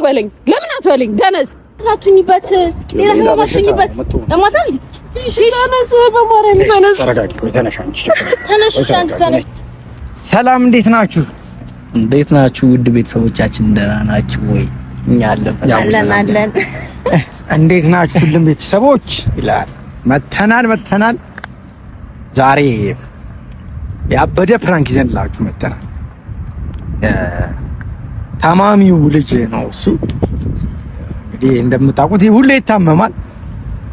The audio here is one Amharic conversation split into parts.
አትበለኝ። ለምን አትበለኝ? ደነዝ ታቱኝበት ሌላ ማሽኝበት ለማታል ሰላም እንዴት ናችሁ? እንዴት ናችሁ? ውድ ቤተሰቦቻችን ደህና ናችሁ ወይ? እኛ አለን። እንዴት ናችሁልን ቤተሰቦች? ይላል መተናል ዛሬ ያበደ ፕራንክ ይዘንላችሁ መተናል። ታማሚው ልጅ ነው እሱ። እንግዲህ እንደምታውቁት ሁሌ ይታመማል።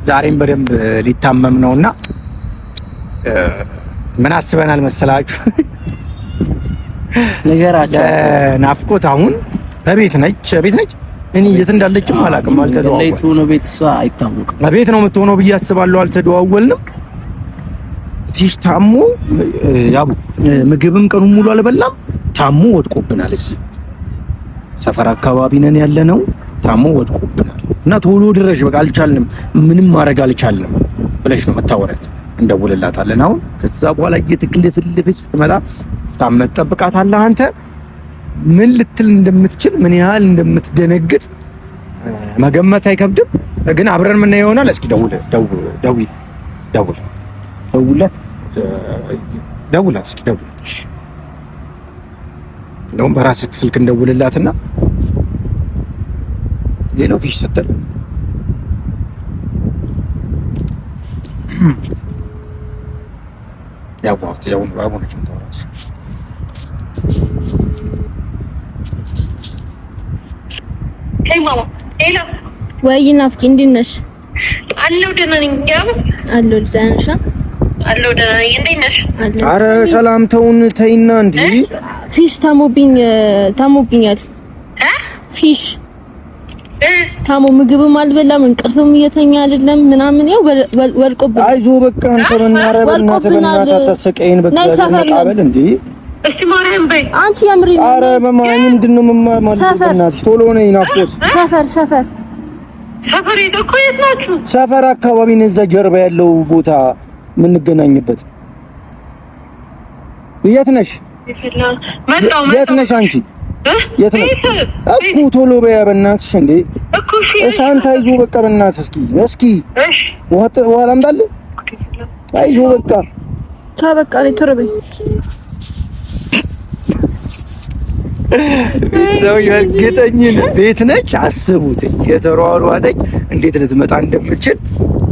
ዛሬም በደንብ ሊታመም ነውና ምን አስበናል መሰላችሁ? ነገራቸው ናፍቆት አሁን ቤት ነች። እኔ የት እንዳለችም አላውቅም። አልተደዋወልንም። ነው ቤት እሷ አይታወቅም። ቤት ነው የምትሆነው ብዬ አስባለሁ። አልተደዋወልንም። ፊሽ ታሞ ያቡ ምግብም ቀኑን ሙሉ አልበላም። ታሞ ወድቆብናል። እዚህ ሰፈር አካባቢ ነን ያለነው። ታሞ ወድቆብናል እና ቶሎ ድረሽ በቃ አልቻልንም፣ ምንም ማድረግ አልቻልንም ብለሽ ነው መታወሪያት እንደውልላታለን። አሁን ከዛ በኋላ እየተክለፈለፈች ስትመጣ ታመት ጠብቃታለህ አንተ። ምን ልትል እንደምትችል ምን ያህል እንደምትደነግጥ መገመት አይከብድም። ግን አብረን ምን ይሆናል? እስኪ ደውላት እስኪ እንደውም በራስህ ስልክ እንደውልላትና ሌላው ፊሽ ስትል ያው አሁን ታወራለች። ሄሎ ወይ ናፍቂ፣ እንዴት ነሽ? አለሁ ደህና ነኝ። ያው አለሁ ልዛንሻ አለሁ ደህና ነኝ። እንዴት ነሽ? አረ ሰላምታውን ተይና እንዴ። ፊሽ ታሞብኛል። ፊሽ ታሞ ምግብም አልበላም፣ እንቅልፍም እየተኛ አይደለም ምናምን ያው ወልቆብናል። አይዞህ በቃ አንተ በእናትህ አታሰቀይን። በቃ ተቀበል እንዴ እስቲ ማርያም በይ አንቺ ያምሪ። አረ ምንድነው ማለት በእናትሽ ቶሎ ነይ። ናፍቆት ሰፈር እኮ የት ናችሁ? ሰፈር አካባቢ ነው፣ እዛ ጀርባ ያለው ቦታ የምንገናኝበት። የት ነሽ? የት ነሽ አንቺ? የት ነሽ እኮ? ቶሎ በያ በእናትሽ እንዴ እኮ። እሺ እሳንታ ይዞ በቃ በእናትሽ እስኪ እሺ ውሃ ላምጣልህ? አይዞ በቃ በቃ ላይ ቶሎ በይ። ቤተሰብ የገጠኝን ቤት ነች። አስቡት የተሯሯጠች እንዴት ልትመጣ እንደምትችል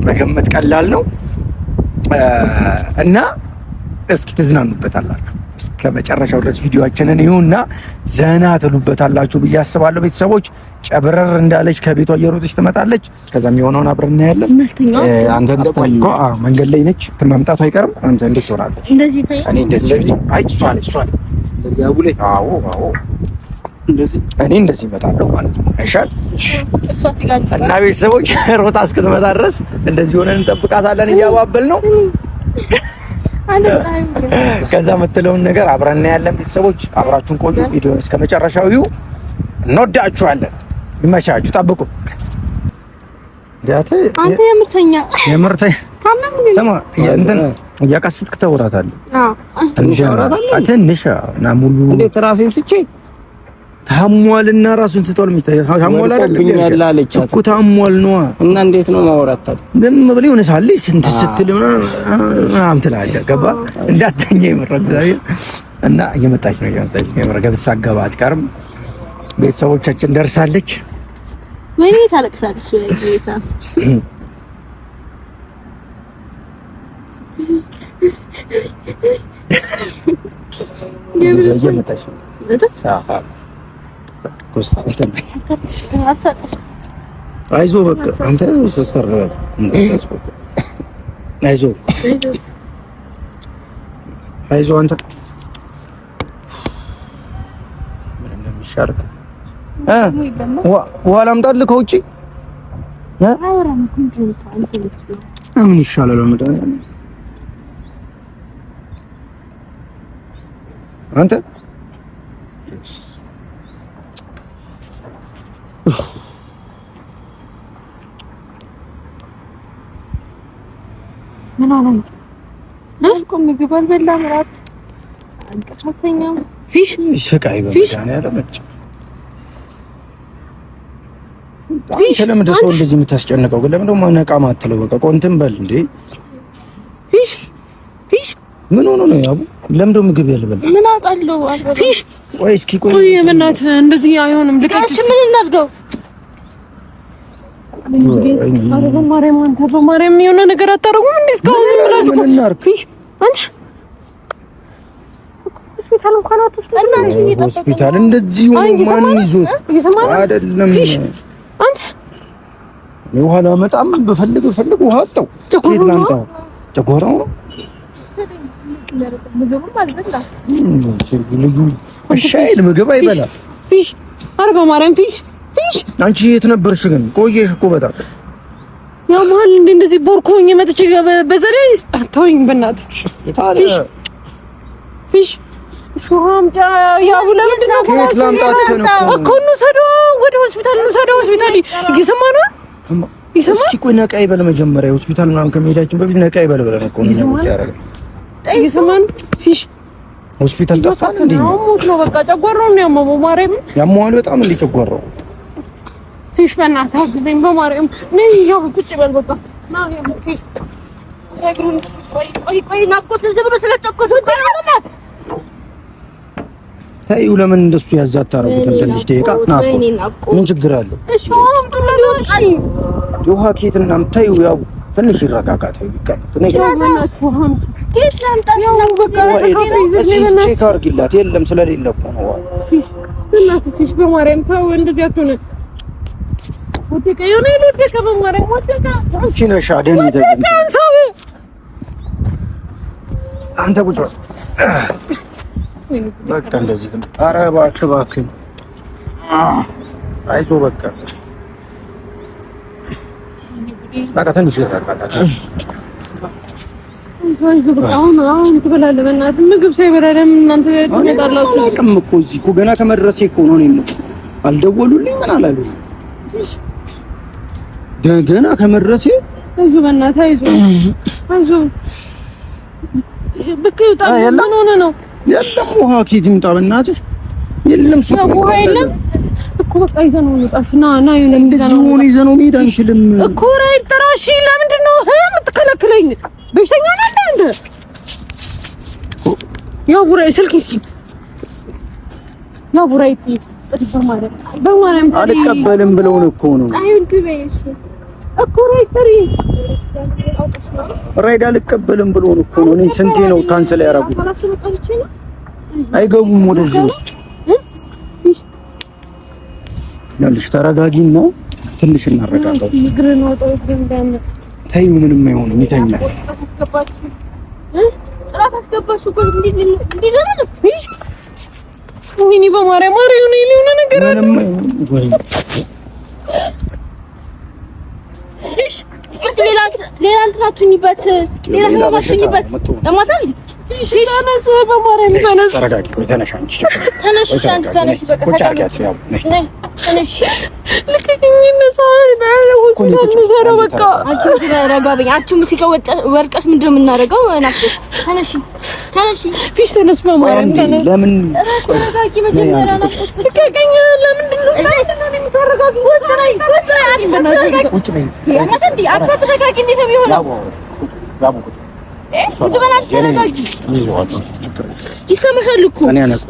መገመት ቀላል ነው። እና እስኪ ትዝናኑበታላችሁ እስከ መጨረሻው ድረስ ቪዲዮአችንን ይሁንና ዘና ትሉበታላችሁ ብዬ አስባለሁ። ቤተሰቦች ጨብረር እንዳለች ከቤቷ እየሮጠች ትመጣለች። ከዛም የሆነውን አብረን እናያለን። አንተ ተስተኝ መንገድ ላይ ነች፣ መምጣቱ አይቀርም። አንተ እንዴት ትሆናለች? እንደዚህ ታይ እኔ እንደዚህ አይ እሷ እንደዚህ አቡሌ አዎ እንደዚህ እኔ እንደዚህ እመጣለሁ ማለት ነው። አይሻል እሷ ሲጋጭ እና ቤተሰቦች ሮጣ እስክትመጣ ድረስ እንደዚህ ሆነን እንጠብቃታለን። እያባበል ነው ከዛ የምትለውን ነገር አብረን እናያለን። ቤተሰቦች አብራችሁን ቆዩ። ቪዲዮውን እስከ መጨረሻው ይዩ። እንወዳችኋለን። ይመቻችሁ። ጠብቁ። አንተ የምርተኛ ሰማ እንትን እያቃስትክ ታወራታለህ። ትንሽ እና ሙሉ እንዴት ራሴን ስቼ ታሟልና ራሱን ስቷል። ታሟል አይደል እኮ ታሟል ነው። እና እንዴት ነው ማውራት? ዝም ብለህ የሆነ ሳለ ስንት ስትል ምናምን ትላለህ። ገባ እንዳትተኛ ይመረጥ ዛሬ እና እየመጣች ነው የመረገብሳ አገባት ቀርም ቤተሰቦቻችን ደርሳለች። ወይኔ ታለቅሳለች ወይ ጌታ እየመጣች ነው። አይዞህ በቃ አንተ ሲስተር አይዞህ አንተ ምን እንደሚሻርክ ውሃ ላምጣልህ ከውጪ? ምን ይሻላል? አንተ ምን አለኝ? ምግብ አልበላም፣ እራት አንቀሳተኛም። ፊሽ ስቃይ በመዳን ያለ መጭ ፊሽ ለምን ሰው እንደዚህ የምታስጨንቀው? ግን ለምን ደግሞ ነቃ ማትለው? በቃ ቆንተን በል እንዴ ፊሽ ምን ሆኖ ነው ያቡ? ለምን ደግሞ ምግብ ያልበል? ምን አውቃለሁ? ፊሽ ወይ እስኪ ቆይ የምናት እንደዚህ አይሆንም። ልቀቅሽ። ምን እናድርገው? አረ በማርያም አንተ በማርያም የሆነ ነገር አታረጉም እንዴ? እስካሁን ዝም ብላችሁ ምን እናድርግ? ፊሽ አንተ ሆስፒታል እንኳን አትወስዱ እና አንቺ እየጠበቀኝ ሆስፒታል እንደዚህ ሆኖ ማን ይዞት አይደለም አንተ ውሃ ላመጣም ብፈልግ ውሃ አጣው። ከየት ላምጣው? ጨጓራው ነው ምግብም አልበላ ልጁ እሻይል ምግብ አይበላ። ፊሽ አረ በማርያም ፊሽ አንቺ የት ነበርሽ ግን? ቆየሽ እኮ በጣም ያው መሀል እንደዚህ ቦርኮኝ መጥቼ በዘሬ አታውኝ በእናትህ ፊሽ ሹሃምጫ ያው ለምንድን ነው ከየት ላምጣት እኮ እንውሰደው ወደ ሆስፒታል እንውሰደው። ሆስፒታል ይሰማ ነው ይሰማ። እስኪ ቆይ ነቃ ይበል መጀመሪያ። ሆስፒታል ምናምን ከመሄዳችን በፊት ነቃ ይበል ብለን እኮ ነው ያደረገው። ይሰማን ፊሽ ሆስፒታል ጠፋን እንዴ? ሞት ነው በቃ። ጨጓራው ነው ያመመው። ማርያም ያመዋል በጣም እንዴ ጨጓራው። ፊሽ በእናትህ አግዘኝ በማርያም ነይ። ያው ቁጭ በል በቃ ና ያው ፊሽ እግሩን ቆይ ናፍቆት ዝም ብሎ ስለጨቆሽ ወጣ ታዩ። ለምን እንደሱ ያዛት አረጉት? ትንሽ ደቂቃ ናፍቆት ምን ችግር አለው? እሺ ውሃ ኬት እናም ታዩ። ያው ትንሽ ይረጋጋ። ታዩ ይቀመጥ ነይ ቼክ አድርጊላት። የለም ስለሌለ እኮ ነው። እናትህ ፊሽ በማርያም ተው እንደዚህ አትሆን። ወደቀ የሆነ ወደቀ በማርያም ወደቀ። አንቺ ነሽ አደን አንተ ቁጭ በቃ እንደዚህ ኧረ እባክህ አይዞህ በቃ ትንሽ ይረጋጋ። አሁን ትበላለህ። በእናትህ ምግብ ሳይበላ ለምን እናንተ ትመጣላችሁ? አላውቅም እኮ እዚህ እኮ ገና ከመድረሴ እኮ ነው። እኔም አልደወሉልኝ ምን አላሉኝ። ገና ከመድረሴ አይዞህ በእናትህ አይዞህ ብቅ ይውጣ። ምን ሆነ ነው? የለም ውሃ ኬት ይምጣ በእናትሽ። የለም ሱቅ ውሃ የለም እኮ በቃ ይዘን ነው እንውጣሽ። ና ይዘን ነው መሄድ አንችልም እኮ ራይ ጥራሽ። ለምንድን ነው የምትከለክለኝ? በሽተኛ ነህ አንተ? ያው ቡራይ ስልክ እሺ፣ ያው ቡራይ በማርያም አልቀበልም ብለውን እኮ ነው። አይሁን ትበይሽ እኮ ራይ ጥሪ ራይድ አልቀበልም ብለውን እኮ ነው። እኔ ስንቴ ነው ካንሰል ያደረጉት? አይገቡም ወደዚህ ውስጥ። ያልሽ ተረጋጊና ትንሽ እናረጋጋው። ታዩ ምንም አይሆንም፣ ይተኛል። ጥራት አስገባሽ እኮ እንዴ ነው ፊሽ። ወይኔ በማርያም ማርያም ነው የሆነ ነገር አለ። ፊሽ ሌላ እንትን አትሁኝበት፣ ሌላ ህመም አትሁኝበት። ለማታል ፊሽ ተነስ፣ በማርያም ተነስ። ተረጋጊ። ተነሽ አንቺ ተነሽ። በቃ ተነሽ። ልክክኝ ነው በቃ አንቺ ተረጋ በይ። አንቺ ሙዚቃ ወርቀሽ ምንድን ነው የምናደርገው? ተነሽ ፊሽ ተነስ፣ በማርያም ተነስ። ለምን ተረጋጊ። መጀመሪያ ልክክኝ። ለምንድን ነው የምታረጋጊ? ቁጭ በይ አንቺ ተረጋጊ። እንዴት ነው የሚሆነው? ተረጋጊ። ይሰማሃል እኮ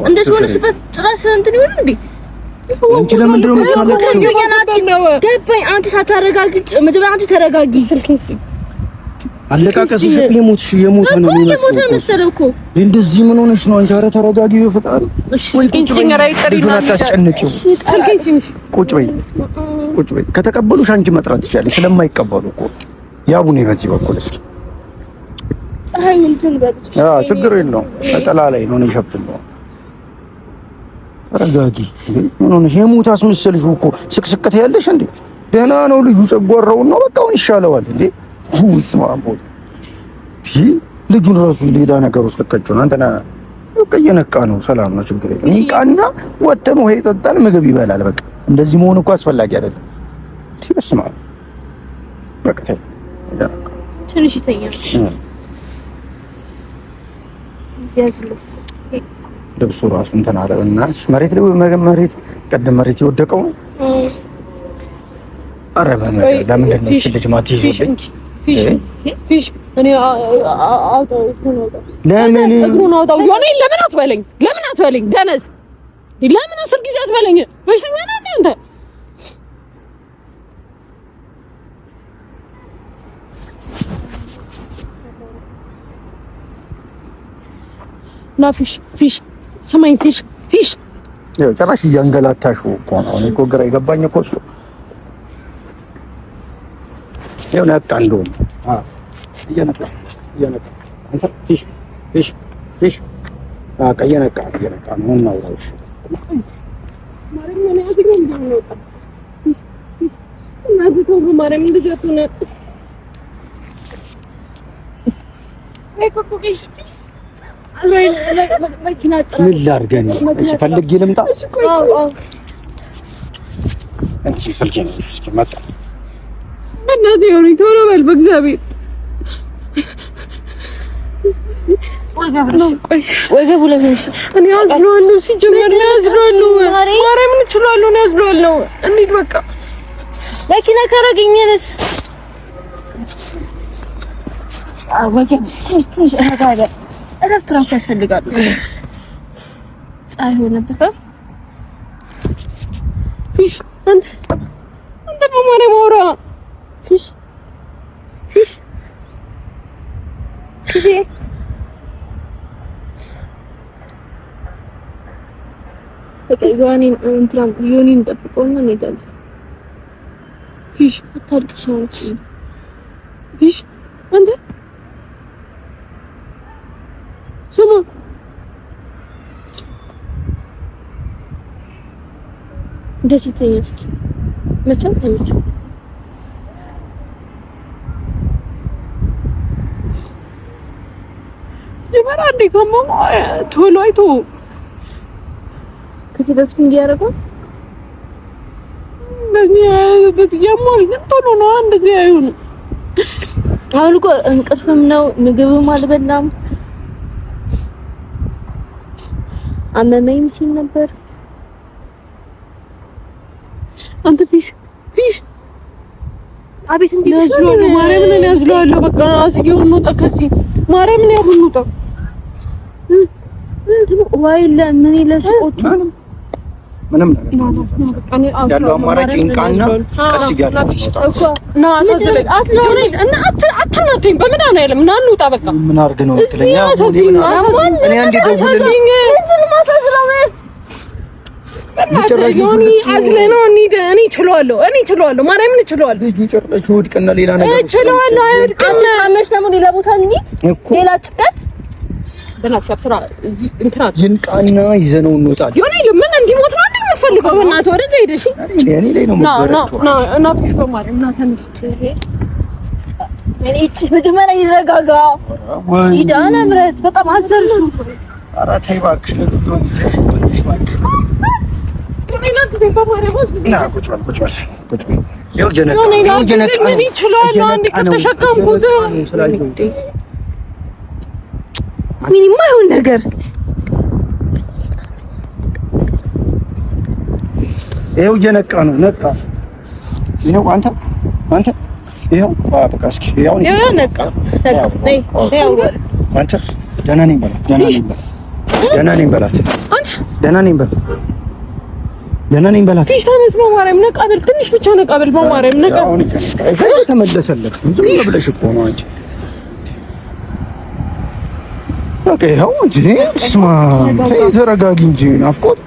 እንደዚህ ሆነሽበት ጭራሽ እንትን ይሆን እንዴ? አንቺ ለምንድን ነው የምታለቅሽው? ገባኝ። አንቺ ሳታረጋጊ መጀመሪያ አንቺ ተረጋጊ። ስልክሽ አለቃቀስሽ የሞተ ነው የሚመስለው እኮ። እንደዚህ ምን ሆነሽ ነው? አንቺ ኧረ ተረጋጊ በፈጣሪ። ቁጭ በይ። ከተቀበሉሽ አንቺ መጥራት ትችያለሽ። ስለማይቀበሉ እኮ ያቡኔ በዚህ በኩል እስኪ ፀሐይ እንትን በሉት። ችግር የለውም። ጥላ ላይ ነው የሸፍነው። ተረጋጊ። ምን ሆነሽ? የሞት አስመሰልሽው እኮ ስቅስቅት ያለሽ እንዴ? ደህና ነው ልጁ። ጨጓራውን ነው በቃ አሁን ይሻለዋል እንዴ? ስማምቦ ልጁን ራሱ ሌላ ነገር ውስጥ ልከችው ነው። አንተና በቃ እየነቃ ነው። ሰላም ነው፣ ችግር የለም። ይንቃና ወተን ውሃ ይጠጣል፣ ምግብ ይበላል። በቃ እንደዚህ መሆን እኮ አስፈላጊ አይደለም። በስመ አብ በቃ ትንሽ ይተኛል። ልብሱ ራሱ እንትን አለ እና መሬት ላይ መሬት ቀደም መሬት የወደቀው ነው። ኧረ በመድኃኒዓለም ለምንድን ነው ልጅ ማትይዙልኝ? ፊሽ እኔ አውጣው ለምን እግሩን አውጣው። ዮኒ ለምን አትበለኝ? ለምን አትበለኝ? ደነዝ ለምን 10 ጊዜ አትበለኝ? በሽተኛ ነህ አንተ? ና ፊሽ ስማኝ ፊሽ ያው ጭራሽ እያንገላታሽው እኮ ነው። እኔ እኮ ግራ የገባኝ እኮ እሱ ያው ነቃ እንደውም እየነቃ አንተ ፊሽ እየነቃ ነው ነው እሺ ማረም እኔ አትገኝ ነው እናዚህ ተው ማረም እንደዚህ አትሆነ ምን ላድርግ ነው? እሺ ፈልጌ ልምጣ። አንቺ ፈልጌ ነው እስኪ መጣ እናቴ ሆነ ቶሎ በል በእግዚአብሔር ወገቡ ለምንሽ እኔ አዝሏለሁ። ሲጀመር ነው አዝሏለሁ። ማርያምን እችላለሁ ነው አዝሏለሁ። እንዴት በቃ ለኪና ካረገኝንስ ወገብ ትንሽ አጋጋ እረፍት እራሱ ያስፈልጋል። ፀሐይ ሆነበት ፊሽ አንተ በማርያም አውራ ፊሽ በቃ ዮኒን ዮኒን ጠብቀውና እንሄዳለን። ፊሽ አታልቅሽ አንቺ ፊሽ አንተ ስሙ እንደዚህ ተኝ እስኪ መቼም ተኝቼ ሲመራ እንዴ ከማማ ቶሎ አይቶ ከዚህ በፊት እንዲያደርገው እንደዚህ ያሟል ግን ቶሎ ነው እንደዚህ አይሆንም። አሁን እኮ እንቅልፍም ነው ምግብም አልበላም አመመኝም ሲል ነበር። አንተ ፊሽ አቤት እንዴት ነው ማርያምን እኔ አዝለዋለሁ። በቃ አስጊው ነው ተከሲ ማርያምን ያሁን ነው ጣ ዋይለ ምን ይለስቆቹ ምንም ነገር ያለው አማራጭ እንቃና ቀስ እያለ እኮ ና አስለውኔ እና አትናደኝ በመዳን አይደለም እና እንውጣ በቃ ምን አድርግ ነው ትለኛ እኔ አንዴ ደውልልኝ ዮኒ አዝለ ነው እኔ እችላለሁ ማርያምን እችላለሁ። ልጁ ጭራሽ ወድቅና ሌላ ነገር እችላለሁ አይወድቅም። አመሽ ደግሞ ሌላ ቦታ እንሂድ ሌላ ጭቀት በእናትሽ አብስራ እዚህ እንትና ይንቃና ይዘነው እንወጣለን። ዮኒ ምን እንዲሞት ነው እንደምፈልገው በእናትህ ወደዛ ሄደሽ እኔ ላይ ነው ና ፊሽ በማርያም ና ተነስቼ እኔ እቺ መጀመሪያ ይረጋጋ ይዳና ምረት በጣም አዘርሹ። ኧረ ተይ እባክሽ ዮኒ ትንሽ እባክሽ ና ቁጭ በል ይኸው ጀነቃ ምን ይችላል አንዴ ከተሸከምኩት ምን የማይሆን ነገር ይኸው እየነቃ ነው ነቃ ይኸው አንተ ይኸው በቃ እስኪ ይኸው ነቃ ነይ አንተ ደህና ነኝ በላት ፊሽ ተነስ በማርያም ነቃ በል ትንሽ ብቻ ነቃ በል በማርያም ነቃ ተመለሰለት ዝም ብለሽ እኮ ነው አንቺ በቃ ይኸው እንጂ ስማ ተረጋጊ እንጂ ናፍቆት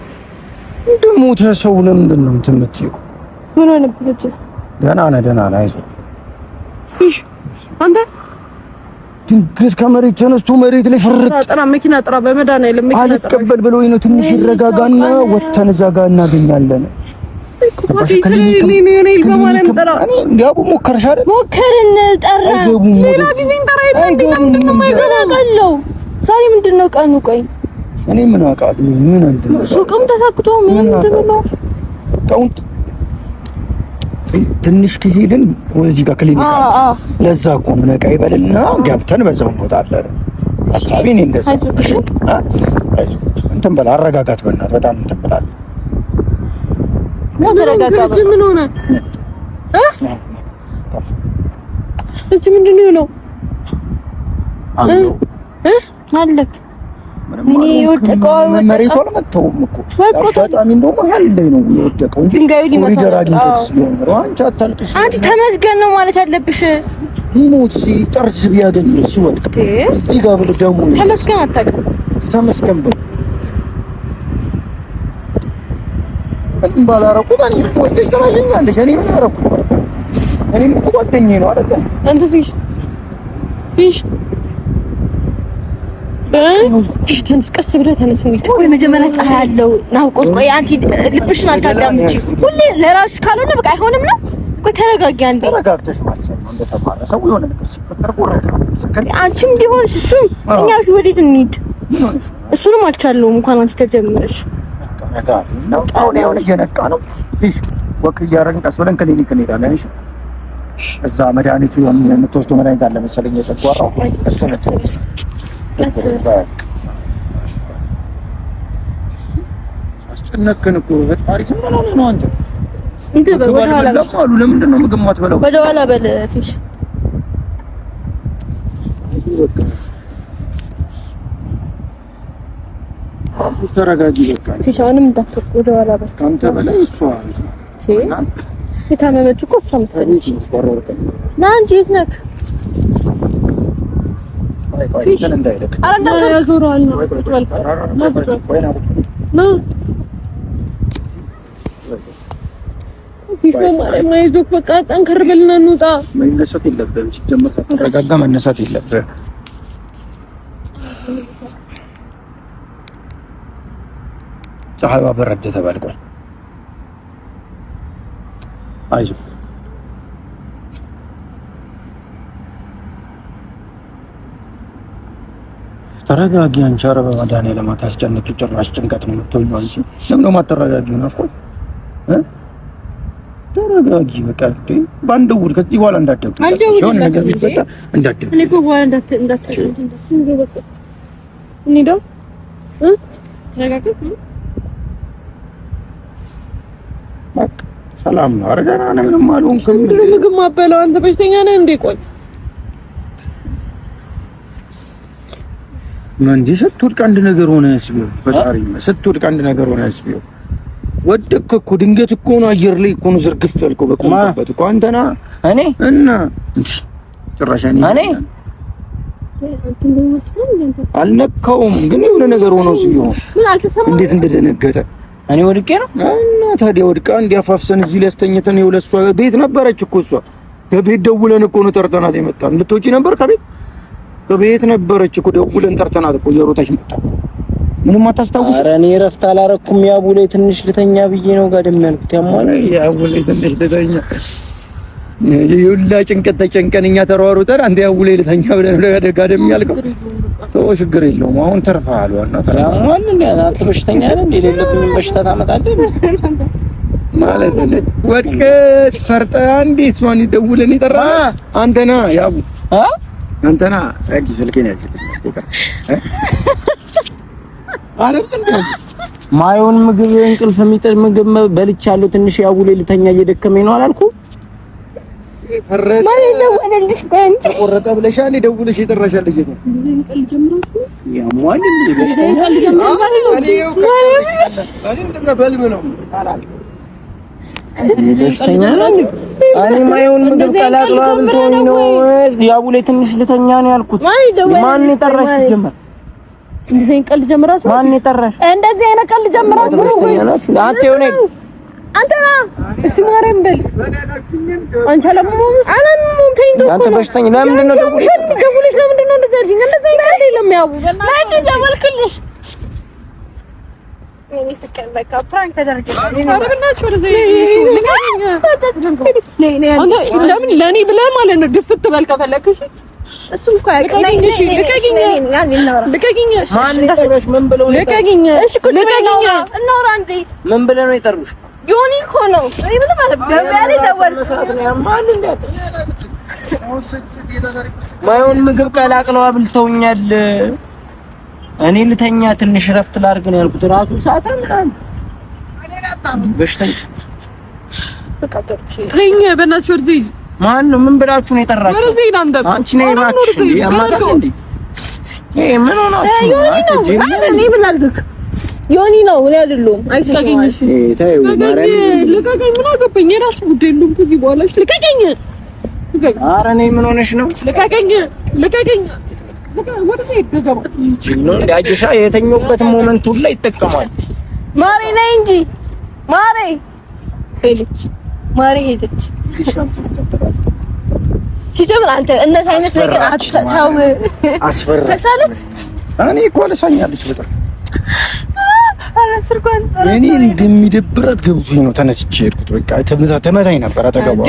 እንደሞተ ሰው ለምንድን ነው እንትን የምትይው? ምን ሆነብህ? ደህና ነህ አይዞህ ፊሽ አንተ ድንገት ከመሬት ተነስቶ መሬት ላይ ፍርጥ ጥራ መኪና ጥራ በመድኃኒዓለም መኪና ጥራ አልቀበል ብሎኝ ነው። ትንሽ ይረጋጋና ወተን እዛ ጋር እናገኛለን። እንዲያው ሞከርሽ አይደል? ሞከርን ጠራን። ሌላ ጊዜ እንጠራ አይደል? ለምንድን ነው የማይገናቀለው? ዛሬ ምንድን ነው ቀኑ? ቆይ እኔ ምን አውቃለሁ? ምን እንትን ነው ሱቅም ተሳክቶ ምን እንትን ነው ታውንት ትንሽ ከሄድን እዚህ ጋር ክሊኒክ አለ። ለዛ እኮ ነው ነቃ ይበልና ገብተን በዛው እንወጣለን። ሐሳቤ እኔ እንደዛ እንትን በላ አረጋጋት በእናትህ በጣም እንትን ብላለህ። ምን ሆነ እዚህ ምንድነው ነው አለክ እኔ የወደቀው መሬቱ አልመታውም እኮ በጣም እንደውም መሀል ላይ ነው የወደቀው እንጂ ድንጋዩ ሊመታ አንቺ አታልቅሽ። አንቺ ተመስገን ነው ማለት ያለብሽ። ሞት ሲጠርዝ ቢያገኝ ሲወድቅ እዚህ ጋር ብለህ ደግሞ ተመስገን አታውቅም። ተመስገን በል እኔም ባላረኩት አንቺ ወደሽ ተማኛለሽ። እኔ ምን አረኩ? እኔም እኮ ጓደኛዬ ነው አይደል? አንተ ፊሽ ተነስ፣ ቀስ ብለህ ተነስ። ቆይ መጀመሪያ ፀሐይ አለው ናውቆት። ቆይ አንቺ ልብሽን አታዳምጪ። ሁሌ ለራስሽ ካልሆነ በቃ አይሆንም ነው። ቆይ ተረጋጊ አንዴ። ተረጋግተሽ ማሰብ ነው እንደተባለ ሰው የሆነ ነገር ሲፈጠር ቆረጠ። አንቺም ቢሆን እሱም እኛ ወዴት እንሂድ? እሱንም አልቻለውም እንኳን አንቺ ተጀምረሽ ተረጋጊ ነው። አሁን ያው እየነቃ ነው። ፊሽ ወክ እያደረግን ቀስ ብለን ክሊኒክ እንሄዳለን። እሺ እዛ መድኃኒቱ የምትወስደው መድኃኒት አለ መሰለኝ የጨጓራው እሱ ነው። አስጨነቅን እኮ ፈጣሪ ዝም ብሎ ነው። አንተ እንዴ ወደ ኋላ አሉ። ለምንድን ነው ምግብ ማትበላው? ወደ ኋላ በል ፊሽ። ተረጋጊ በቃ ፊሽ። አሁንም እንዳትወቅ ወደ ኋላ በል። ካንተ በላይ እሷ የታመመች እኮ እሷ መሰለች። ና እንጂ የት ነህ? ፊሽ እንዳይልክ አረንዳ ያዞራል ነው ፊሽ ማለት ነው። ይዞክ በቃ ጠንከር በልና እንውጣ። መነሳት የለብህም ሲጀመር ተረጋጋ። መነሳት የለብህም። ፀሐይዋ በረደ ተባልቋል። አይዞህ ተረጋጊ። አንቺ ኧረ በመድኃኒዓለም አታስጨንቂ። ጭራሽ ጭንቀት ነው የምትሆኚው አንቺ። ለምን ነው የማትረጋጊው? ናፍቆት ተረጋጊ በቃ። በአንድ ደውል ከዚህ በኋላ እንዳትደውል። ሆነ ነገር ቢፈጠር እንዳትደውል። እኔ እኮ በኋላ እንዳትደውል እንሂደው ተረጋጊ። በቃ ሰላም ነው። ኧረ ደህና ነህ። ምንም አልሆንክም። ምንድን ነው ምግብ ማበላው? አንተ በሽተኛ ነህ እንዴ? ቆይ እንዴ ስትወድቅ አንድ ነገር ሆነ ያስቢው። ፈጣሪ ስትወድቅ አንድ ነገር ሆነ ያስቢው። ወደቅክ እኮ ድንገት እኮ ነው። አየር ላይ እኮ ነው ዝርግፍ ያልከው በቆምበት እኮ አንተና እኔ እና ጭራሽ እኔ አልነካውም፣ ግን የሆነ ነገር ሆኖ ሲሆን ምን አልተሰማም። እንዴት እንደደነገጠ እኔ ወድቄ ነው እና ታዲያ ወድቃ እንዲያፋፍሰን እዚህ ሊያስተኝተን የሁለት እሷ ቤት ነበረች እኮ እሷ ከቤት ደውለን እኮ ነው ጠርተናት የመጣን። ልትወጪ ነበር ከቤት ነበረች እኮ ደውለን ጠርተናት እኮ የሮጠች መጣ። ምንም አታስታውስ? ኧረ እኔ እረፍት አላረኩም። ያቡ ላይ ትንሽ ልተኛ ብዬ ነው ጋደም ያልኩት። ያሟል ያቡ ላይ ትንሽ ልተኛ። ይሁላ ጭንቀት ተጨንቀን እኛ ተሯሩጠን አንተ ያቡ ላይ ልተኛ ብለን ነው ጋደም ያልከው። ተው ችግር የለውም። አሁን ተርፈሃል። ዋና ያሟል እንዴ? አንተ በሽተኛ አይደል? የሌለብኝም በሽታ ታመጣለህ ማለት ነው። ወድቀት ፈርጠ አንዴ እሷን ደውለን ይጠራ አንተና ያቡ አንተና አቂ ስልኬን ያልኩት ማየውን ምግብ እንቅልፍ የሚጥል ምግብ በልቻለሁ። ትንሽ ያቡ ላይ ልተኛ እየደከመኝ ነው አላልኩ? ፈረጠ ማለት ደወለልሽ ቆንጆ ተቆረጠ ብለሽ አንዴ ደውለሽ የጠራሻል ልጅ ነው። ጊዜን ቀል ጀምራችሁ ያሟል እንዴ? ጊዜን ቀል ጀምራችሁ በሽተኛ ነው። እኔ ማየውን ምግብ ቀላቅሎ አብልቶኝ ነው። ያቡ ላይ ትንሽ ልተኛ ነው ያልኩት። ማን የጠራሽ ሲጀመር? እንደዚህ አይነት ቀልድ ጀምራችሁ? ማን የጠራሽ? እንደዚህ አይነት ቀልድ ጀምራችሁ? አንተ የሆነ አንተ እስቲ ማርያም በል አንቺ አላመመውም። አንተ በሽተኛ ለምንድን ነው ደውለሽ ለምንድን ነው እንደዚህ አልሽኝ? እንደዚህ አይነት ቀልድ የለም። ያቡ ለአንቺ ደወልክልሽ። እኔ ፍቅር በቃ ፕራንክ ተደርገናል። ለምን ለኔ ብለህ ማለት ነው ድፍት በል ከፈለግሽ። እሱም እኮ ያቀለኝ እሺ ልቀቂኝ። ማን እንደጠራሽ? ምን ብለው ነው ልቀቂኝ? እሺ ቁጭ በይልኝ እናውራ እንዴ። ምን ብለው ነው የጠሩሽ? ዮኒ እኮ ነው። እኔ ምንም አልበደም ያለ ደወልኩ። ማን እንዴት ማየውን ምግብ ቀላቅለው አብልተውኛል። እኔ ልተኛ ትንሽ ረፍት ላድርግ ነው ያልኩት። ራሱ ሰዓት ምናምን በሽተኛ በቃ ተርቼ ተኛ በእናትሽ ወርዚ ማን ነው ምን ብላችሁ ነው የጠራችሁ? ወርዚ አንተ አንቺ ነህ እባክሽ ያማታል እንዴ? ምን ሆናችሁ? እኔ ምን ላድርግ? ዮኒ ነው እኔ አይደለሁም። አይተሽኝ ታዩ ማርያም ልቀቀኝ። ምን አገባኝ? የራሱ ጉዳይ ነው። ከዚህ በኋላ ልቀቀኝ። ኧረ እኔ ምን ሆነሽ ነው? ልቀቀኝ። ወርዚ ተገባ ነው ያጅሻ የተኛበት ሞመንት ሁሉ ይጠቀማል። ማሬ ነኝ እንጂ ማሬ ሄደች። ሲጀምር አንተ እነዚህ አይነት ነገር አታው አስፈራ ተሻለ። እኔ እኮ አለሳኛለች በጣም አላስርኳን እኔ እንደሚደብራት ገብቶኝ ነው ተነስቼ ሄድኩት። በቃ ተመታኝ ነበር አጠገቧ።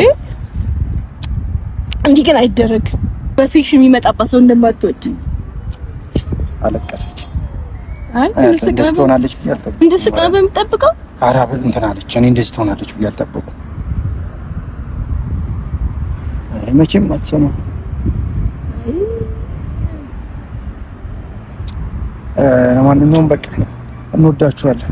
እንዲህ ግን አይደረግም። በፊክሽን የሚመጣባት ሰው እንደማትወድ አለቀሰች። አይ እንደዚህ ትሆናለች ብዬ አልጠበኩም። እንደዚህ ቀን በምጠብቀው ኧረ እንትን አለች። እኔ እንደዚህ ትሆናለች ብዬ አልጠበኩም። መቼም አትሰማም። ለማንኛውም በቃ እንወዳችኋለን።